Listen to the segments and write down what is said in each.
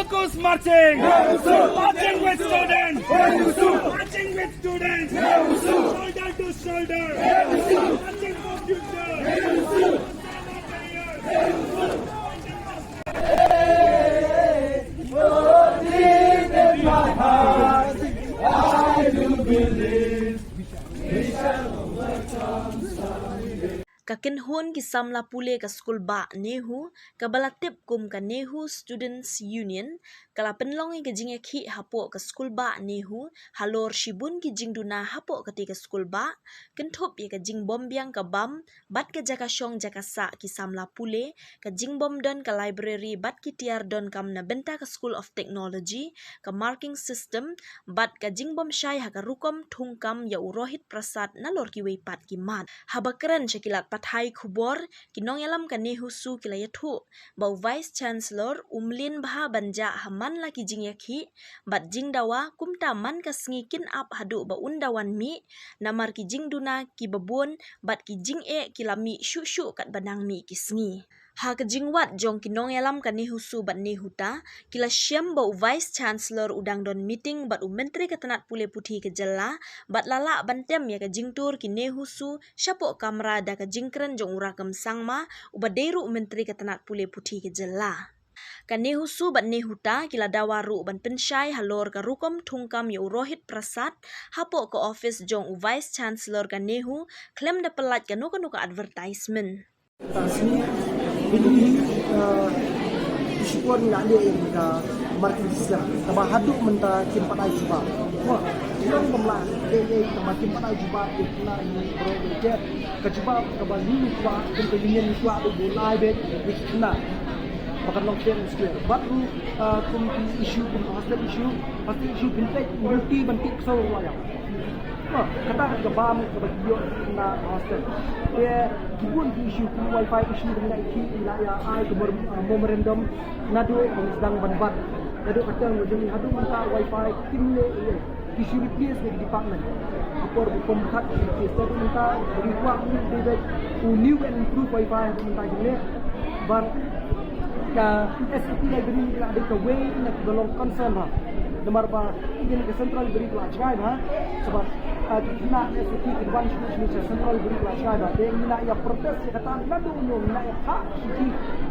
Circus marching! Marching with students! Marching with students! Shoulder to shoulder! Marching for future! Deep in my heart, I do believe we shall overcome someday. Kakinhun ki samla pule ka skul ba Nehu kabalatip kum ka Nehu Students Union kala penlongi ke Iakhih hapo ka skul ba Nehu halor shibun ki Jingduna hapo ka ti ka skul ba kenthop ye ka Pynbiang ka bam bat ka jaka shong jaka sa ki samla pule ka Jingbom don ka library bat ki tiar don kam na benta ka School of Technology ka marking system bat ka Jingbom shai ha ka rukom thungkam ya Rohit Prasad nalor ki weipat ki mat habakran syakilat Pathai KHUBOR kinong yalam ka Nehusu kilayathu bau Vice Chancellor umlin baha banja haman laki Iakhih bat Dawa kumta man ka sengikin ap hadu ba undawan mi namar ki Jingduna ki babun bat ki Jinge kilami syu kat banang mi ki sengi ha ka jingwat jong kinong yalam ka Nehusu bat Nehuta kila syam bau Vice Chancellor udang don meeting bat menteri ketanat pule putih ke jela bat lala bantem ya ka jingtur ki Nehusu syapo kamera da ka jingkren jong urakam sangma ubaderu menteri ketanat pule putih ke jela ka Nehusu bat Nehuta kila dawaru ban pensyai halor ka rukom thungkam ya Rohit Prasad hapo ka office jong Vice Chancellor ka Nehu klaim da pelat ka nuka advertisement ini syukur nak dia yang ka marketing system tambah haduk menta kimpat ai cuba wah yang pemla dia tambah kimpat ai cuba ikna ini project ka cuba ka bali kuwa kempenyen kuwa do bulai bet ikna pakai long term skill baru kum isu kum hostel isu bintek multi bentik so waya kata ke bam ke bagio na hostel dia kibun isu wifi isu dengan iki ila ya ai ke memorandum nadu sedang banbat nadu kata ngujung hadu menta wifi timne isu replace di department apor pembuat replace tadi menta require ni new and improve wifi menta ini bar ka SCP library la ada ke Weng nak belong concern ha nomor ba ini ke central library la jai ha sebab kita SCP convention ni central library la jai ha dia nak ya protes kata nadu unyo nak ya hak SCP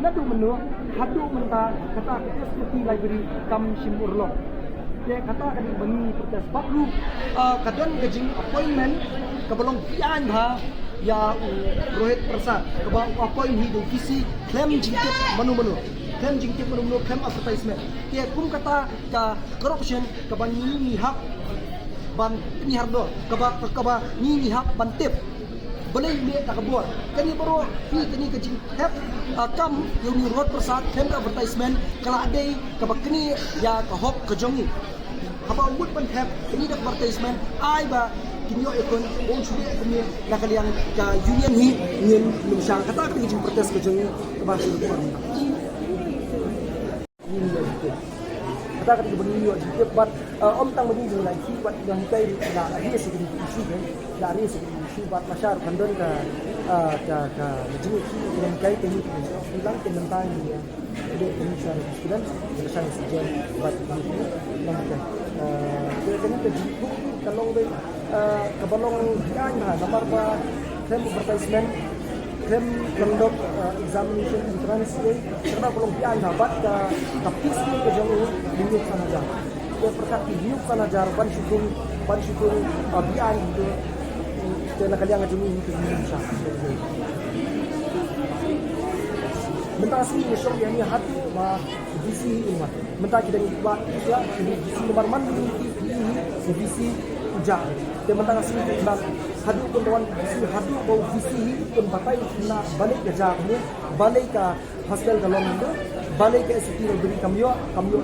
nadu menu hadu menta kata SCP library kam simur lo dia kata kan bani protes baru kadang gejing appointment ke belong pian ha ya Rohit Prasad ke appoint hi do visi claim jingkit menu claim jingkit menu claim advertisement dia kum kata ka corruption ke ban ni hak ban ni hardo ke ba ni hak ban tip boleh ni tak buat kani baru ni kani ke jingkit kam yang Rohit Prasad claim advertisement kalau ada ke bakni ya ke hok ke jongi apa umut ban have kani advertisement ai ba kinyo ikon on sudah kami nak kalian ka union hi ingin lumsang kata ke jing protes ke jeng ke bahasa itu ini kata ke bani yo jike bat om tang bani jeng lagi bat yang kai la hari segini isu kan la hari segini isu bat masyar kandon ka jeng yang kai teni bilang ke mentang ya dia pensyar student selesai sejen bat ini yang dia kena ke jing kalau dia kebalong dian nomor ba claim advertisement claim conduct examination entrance karena belum dian dapat tapis ni ke jauh dinyuk sanajar dia perkat dinyuk sanajar ban syukur dian itu dan kalian ngajuni itu Indonesia mentah sini esok yang ni hati ma visi umat mentah kita ni buat ya visi nomor man ini visi ujar dia mentang asli nak hadu pun kawan hadu bau visi pun pakai nak balik ke jahnya balik ke hostel dalam itu balik ke SCP beri kamyo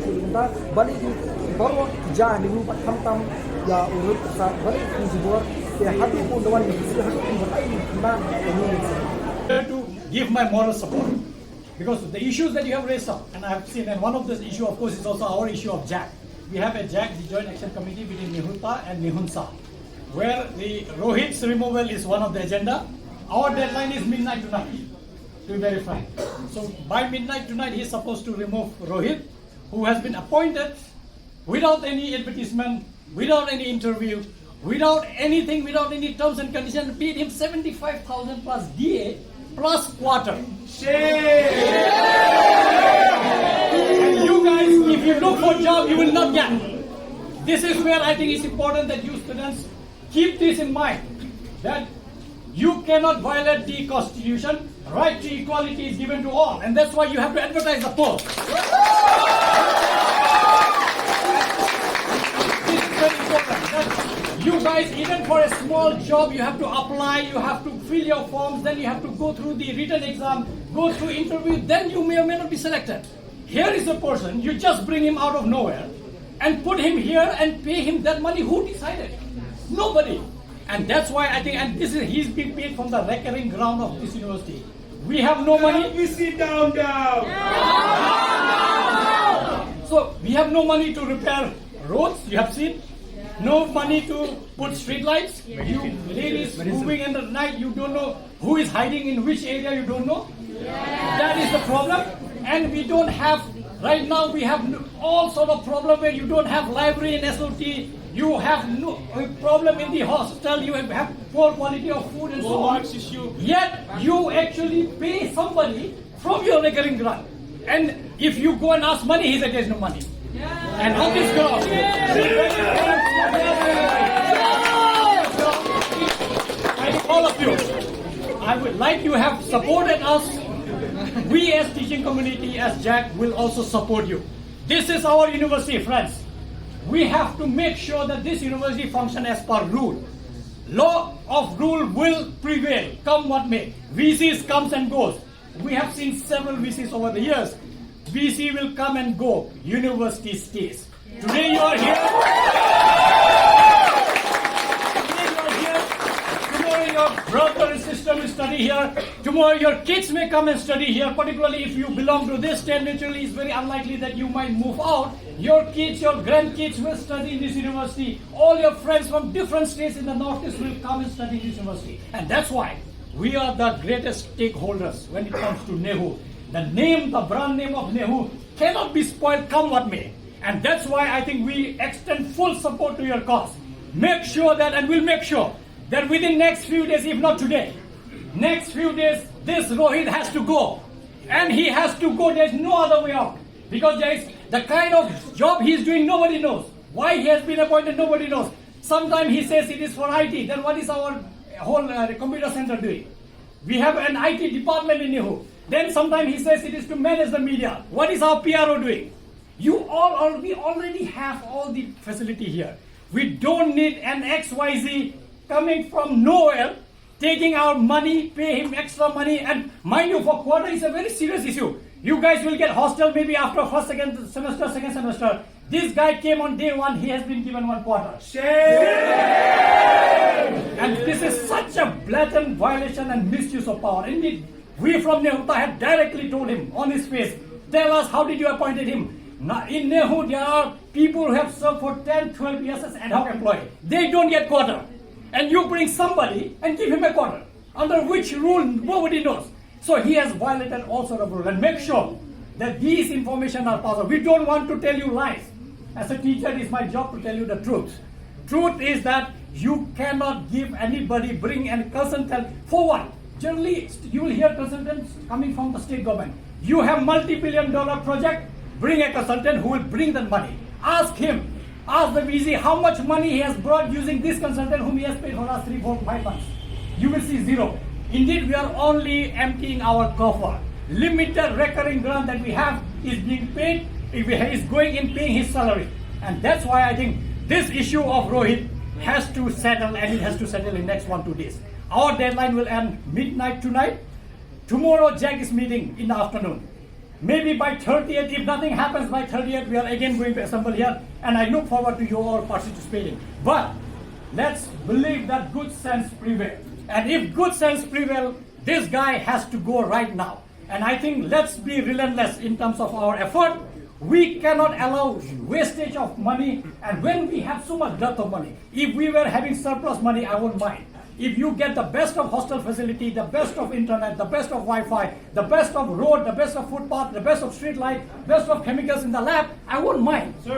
sebentar balik di baru jah di rumah tam ya urut Prasad balik di CHUBOR dia hadu pun kawan visi hadu pun pakai nak ini to give my moral support because the issues that you have raised up and I have seen and one of this issue of course is also our issue of JAC. We have a JAC, the Joint Action Committee between Nehuta and Nehunsa, where the Rohit's removal is one of the agenda. Our deadline is midnight tonight to verify. So by midnight tonight, he is supposed to remove Rohit. who has been appointed without any advertisement, without any interview, without anything, without any terms and conditions, paid him 75,000 plus DA plus quarter. And you guys, if you look for a job, you will not get. This is where I think it's important that you students keep this in mind, that you cannot violate the constitution. Right to equality is given to all, and that's why you have to advertise the post. This is very important. That you guys, even for a small job, you have to apply, you have to fill your forms, then you have to go through the written exam, go through interview, then you may or may not be selected. Here is a person, you just bring him out of nowhere and put him here and pay him that money. Who decided? Nobody. And that's why I think, and this is, he's being paid from the recurring ground of this university. We have no money. We sit down. So we have no money to repair roads, you have seen. No money to put street lights. You ladies moving in the night, you don't know who is hiding in which area, you don't know. That is the problem. And we don't have, right now we have all sort of problem where you don't have library in SOT. You have no problem in the hostel, you have poor quality of food and so on. Yet you actually pay somebody from your recurring grant. And if you go and ask money, he said there's no money. And on this ground, all of you, I would like you have supported us. We as teaching community, as Jack, will also support you. This is our university, friends. We have to make sure that this university functions as per rule. Law of rule will prevail, come what may. VCs comes and goes. We have seen several VCs over the years. VC will come and go. University stays. Today you are here. Tomorrow your brother and sister will study here. Tomorrow your kids may come and study here. Particularly if you belong to this state, naturally it's very unlikely that you might move out. Your kids, your grandkids will study in this university. All your friends from different states in the Northeast will come and study in this university. And that's why we are the greatest stakeholders when it comes to Nehu. The name, the brand name of Nehu cannot be spoiled, come what may. And that's why I think we extend full support to your cause. Make sure that, and we'll make sure that within next few days, if not today, next few days, this Rohit has to go. And he has to go, there's no other way out. Because there is the kind of job he's doing, nobody knows. Why he has been appointed, nobody knows. Sometimes he says it is for IT. Then what is our whole computer center doing? We have an IT department in Nehu. Then sometimes he says it is to manage the media. What is our PRO doing? We already have all the facility here. We don't need an XYZ coming from nowhere, taking our money, pay him extra money, and mind you, for quarter is a very serious issue. You guys will get hostel maybe after first, second semester. This guy came on day one, he has been given 1 quarter. Shame! And this is such a blatant violation and misuse of power. Indeed, we from Nehuta had directly told him on his face, tell us how did you appointed him? Now, in Nehu, there are people who have served for 10, 12 years as ad hoc employee. They don't get quarter. And you bring somebody and give him a quarter. Under which rule, nobody knows. So he has violated all sort of rules. And make sure that these information are passed on. We don't want to tell you lies. As a teacher, it is my job to tell you the truth. Truth is that you cannot give anybody, bring any consultant. For what? Generally, you will hear consultants coming from the state government. You have multi-billion-dollar project, bring a consultant who will bring that money. Ask him. Ask the VC how much money he has brought using this consultant whom he has paid for last 3, 4, 5 months. You will see zero. Indeed, we are only emptying our coffer. Limited recurring grant that we have is being paid, is going in paying his salary. And that's why I think this issue of Rohit has to settle, and it has to settle in next 1-2 days. Our deadline will end midnight tonight. Tomorrow, Jack is meeting in the afternoon. Maybe by 30th, if nothing happens by 30th, we are again going to assemble here. And I look forward to you all participating. But let's believe that good sense prevails. And if good sense prevails, this guy has to go right now. And I think let's be relentless in terms of our effort. We cannot allow wastage of money. And when we have so much dearth of money, if we were having surplus money, I won't mind. if you get the best of hostel facility, the best of internet, the best of Wi-Fi, the best of road, the best of footpath, the best of street light, best of chemicals in the lab, I won't mind.